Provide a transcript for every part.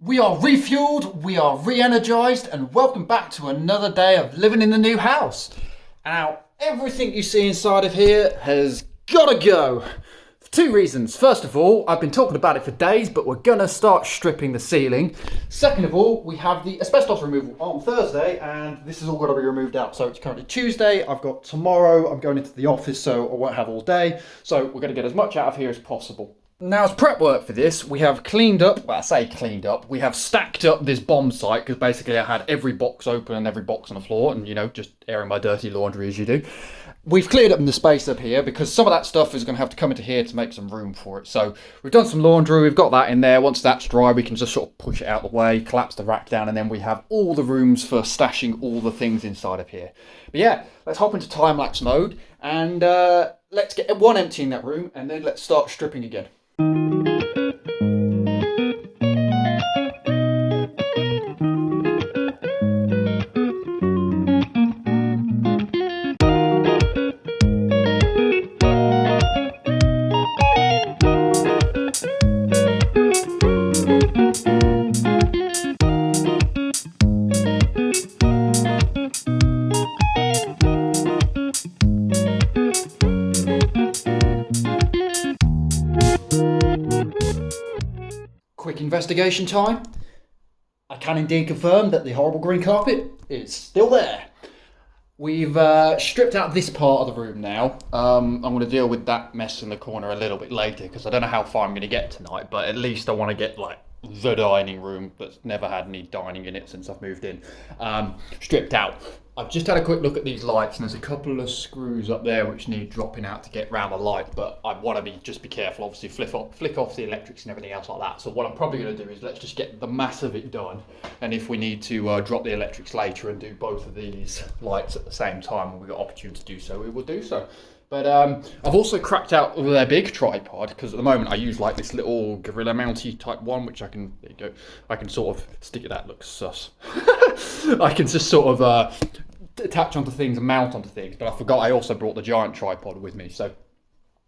We are refueled, we are re-energized, and welcome back to another day of living in the new house. Now, everything you see inside of here has gotta go. For two reasons. First of all, I've been talking about it for days, but we're gonna start stripping the ceiling. Second of all, we have the asbestos removal on Thursday, and this is all gotta be removed out. So it's currently Tuesday, I've got tomorrow, I'm going into the office, so I won't have all day. So we're gonna get as much out of here as possible. Now, as prep work for this, we have cleaned up, well, I say cleaned up, we have stacked up this bomb site, because basically I had every box open and every box on the floor, and, you know, just airing my dirty laundry as you do. We've cleared up the space up here, because some of that stuff is going to have to come into here to make some room for it. So, we've done some laundry, we've got that in there. Once that's dry, we can just sort of push it out of the way, collapse the rack down, and then we have all the rooms for stashing all the things inside of here. But yeah, let's hop into time-lapse mode, and let's get one emptying that room, and then let's start stripping again. Quick investigation time. I can indeed confirm that the horrible green carpet is still there. We've stripped out this part of the room now. I'm going to deal with that mess in the corner a little bit later because I don't know how far I'm going to get tonight, but at least I want to get like the dining room that's never had any dining in it since I've moved in stripped out. I've just had a quick look at these lights and there's a couple of screws up there which need dropping out to get round the light, but I want to just be careful, obviously flick off the electrics and everything else like that. So what I'm probably going to do is let's just get the mass of it done, and if we need to drop the electrics later and do both of these lights at the same time when we've got opportunity to do so, we will do so. But I've also cracked out their big tripod because at the moment I use like this little gorilla mounty type one, which I can, there you go, I can sort of stick it, that looks sus. I can just sort of attach onto things and mount onto things, but I forgot I also brought the giant tripod with me. So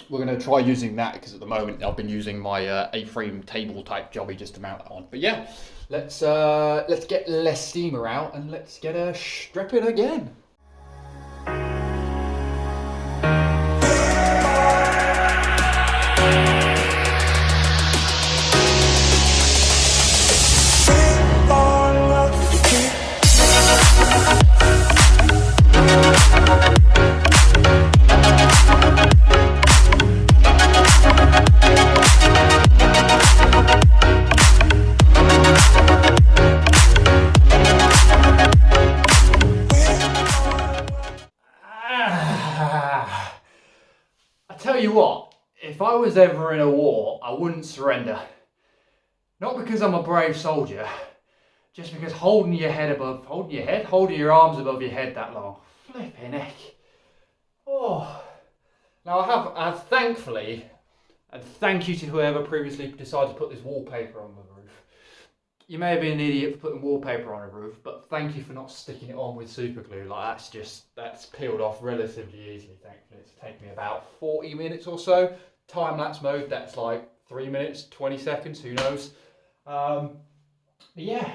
we're going to try using that because at the moment I've been using my A-frame table type jobby just to mount it on. But yeah, let's get less steamer out and let's get stripping again. Tell you what, if I was ever in a war, I wouldn't surrender. Not because I'm a brave soldier, just because holding your arms above your head that long. Flipping heck. Oh. Now I have thankfully, and thank you to whoever previously decided to put this wallpaper on the roof. You may have been an idiot for putting wallpaper on a roof, but thank you for not sticking it on with super glue. Like that's peeled off relatively easily, thankfully. It's taken me about 40 minutes or so. Time-lapse mode, that's like 3 minutes, 20 seconds, who knows. But yeah,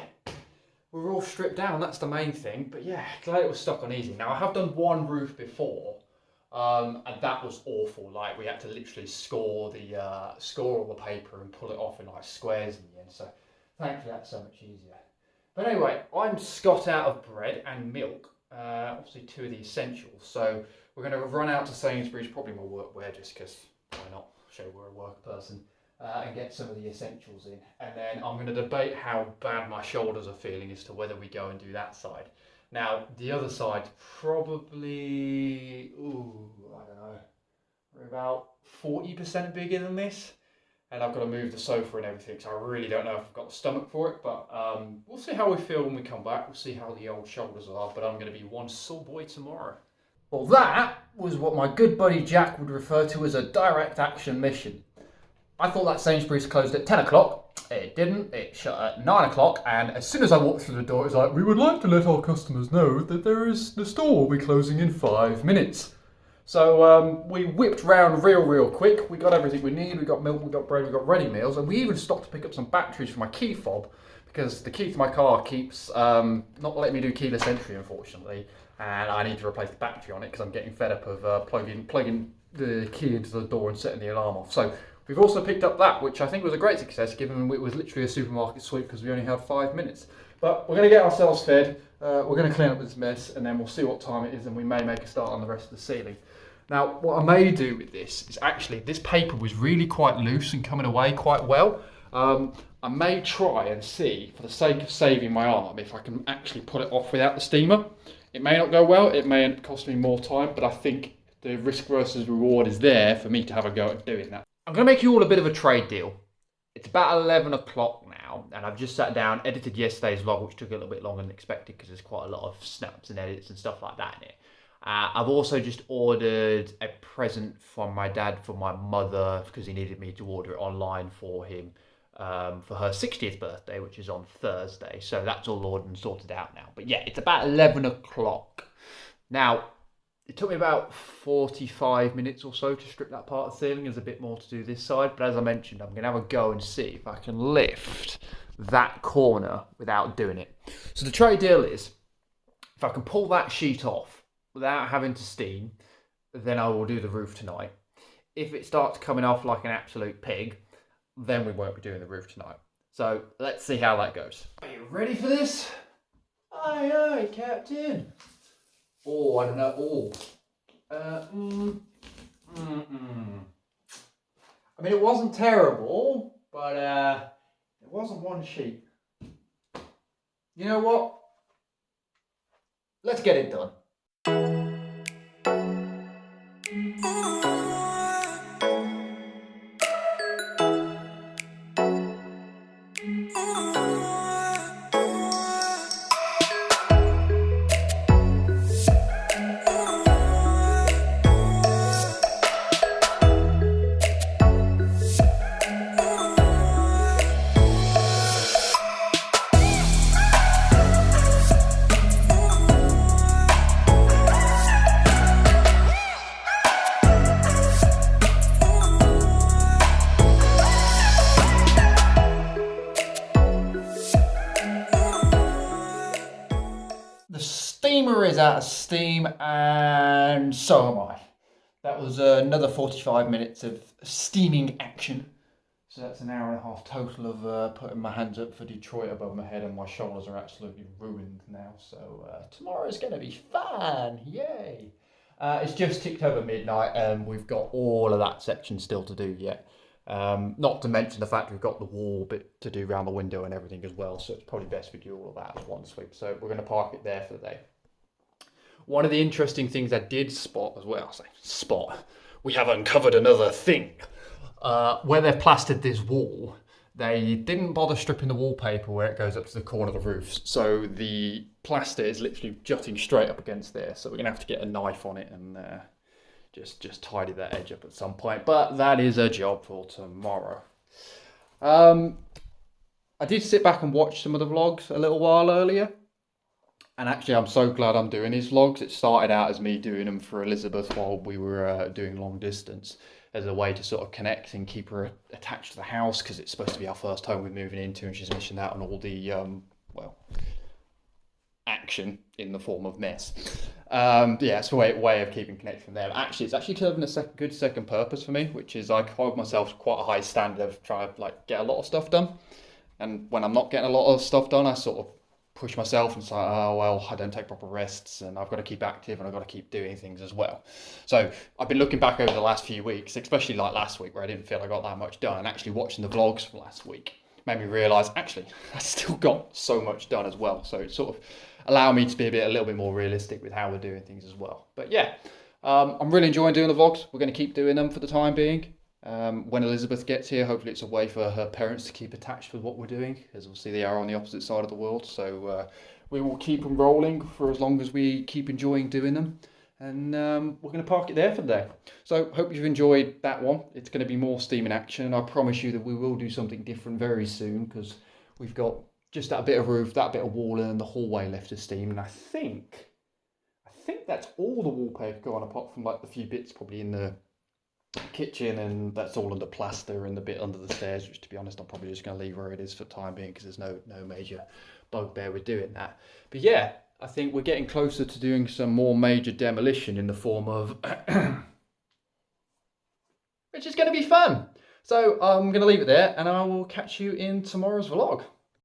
we're all stripped down, that's the main thing. But yeah, glad it was stuck on easy. Now I have done one roof before, and that was awful. Like we had to literally score all the paper and pull it off in like squares in the end. So thankfully that's so much easier. But anyway, I'm Scott out of bread and milk, obviously two of the essentials. So we're going to run out to Sainsbury's, probably my workwear just because why not, show we're a work person, and get some of the essentials in. And then I'm going to debate how bad my shoulders are feeling as to whether we go and do that side. Now, the other side probably, I don't know, we're about 40% bigger than this. And I've got to move the sofa and everything, so I really don't know if I've got the stomach for it, but we'll see how we feel when we come back. We'll see how the old shoulders are, but I'm going to be one sore boy tomorrow. Well, that was what my good buddy Jack would refer to as a direct action mission. I thought that Sainsbury's closed at 10 o'clock. It didn't. It shut at 9 o'clock, and as soon as I walked through the door, it was like, we would like to let our customers know that the store will be closing in 5 minutes. So we whipped round real quick. We got everything we need. We got milk, we got bread, we got ready meals, and we even stopped to pick up some batteries for my key fob because the key to my car keeps not letting me do keyless entry, unfortunately, and I need to replace the battery on it because I'm getting fed up of plugging the key into the door and setting the alarm off. So we've also picked up that, which I think was a great success, given it was literally a supermarket sweep because we only had 5 minutes. But we're going to get ourselves fed, we're going to clean up this mess, and then we'll see what time it is, and we may make a start on the rest of the ceiling. Now, what I may do with this is actually, this paper was really quite loose and coming away quite well. I may try and see, for the sake of saving my arm, if I can actually put it off without the steamer. It may not go well, it may cost me more time, but I think the risk versus reward is there for me to have a go at doing that. I'm going to make you all a bit of a trade deal. It's about 11 o'clock now, and I've just sat down, edited yesterday's vlog, which took a little bit longer than expected because there's quite a lot of snaps and edits and stuff like that in it. I've also just ordered a present from my dad for my mother because he needed me to order it online for him for her 60th birthday, which is on Thursday. So that's all ordered and sorted out now. But yeah, it's about 11 o'clock. Now, it took me about 45 minutes or so to strip that part of the ceiling. There's a bit more to do this side. But as I mentioned, I'm going to have a go and see if I can lift that corner without doing it. So the trade deal is, if I can pull that sheet off without having to steam, then I will do the roof tonight. If it starts coming off like an absolute pig, then we won't be doing the roof tonight. So let's see how that goes. Are you ready for this? Aye, aye, Captain. Oh, I don't know. Oh. I mean, it wasn't terrible, but it wasn't one sheet. You know what? Let's get it done. Steamer is out of steam, and so am I. That was another 45 minutes of steaming action. So that's an hour and a half total of putting my hands up for Detroit above my head, and my shoulders are absolutely ruined now. So tomorrow's going to be fun, yay! It's just ticked over midnight, and we've got all of that section still to do yet. Not to mention the fact we've got the wall bit to do around the window and everything as well, so it's probably best we do all of that as one sweep. So we're going to park it there for the day. One of the interesting things I did spot as well, we have uncovered another thing. Where they've plastered this wall, they didn't bother stripping the wallpaper where it goes up to the corner of the roof. So the plaster is literally jutting straight up against there. So we're going to have to get a knife on it and just tidy that edge up at some point. But that is a job for tomorrow. I did sit back and watch some of the vlogs a little while earlier. And actually, I'm so glad I'm doing these vlogs. It started out as me doing them for Elizabeth while we were doing long distance, as a way to sort of connect and keep her attached to the house, because it's supposed to be our first home we're moving into, and she's missing out on all the, action in the form of mess. It's a way of keeping connection from there. Actually, it's actually serving a good second purpose for me, which is I hold myself to quite a high standard of trying to get a lot of stuff done. And when I'm not getting a lot of stuff done, I sort of push myself and say, oh, well, I don't take proper rests and I've got to keep active and I've got to keep doing things as well. So I've been looking back over the last few weeks, especially like last week where I didn't feel I got that much done, and actually watching the vlogs from last week made me realise, actually, I still got so much done as well. So it sort of allowed me to be a little bit more realistic with how we're doing things as well. But yeah, I'm really enjoying doing the vlogs. We're going to keep doing them for the time being. When Elizabeth gets here, hopefully it's a way for her parents to keep attached with what we're doing, as obviously they are on the opposite side of the world. So we will keep them rolling for as long as we keep enjoying doing them. And we're going to park it there for the day. So hope you've enjoyed that one. It's going to be more steaming action. I promise you that we will do something different very soon, because we've got just that bit of roof, that bit of wall, and the hallway left to steam. And I think that's all the wallpaper gone, apart from like the few bits probably in the kitchen, and that's all under plaster, and the bit under the stairs, which to be honest I'm probably just going to leave where it is for the time being, because there's no major bugbear with doing that. But yeah, I think we're getting closer to doing some more major demolition in the form of which is going to be fun. So I'm going to leave it there, and I will catch you in tomorrow's vlog.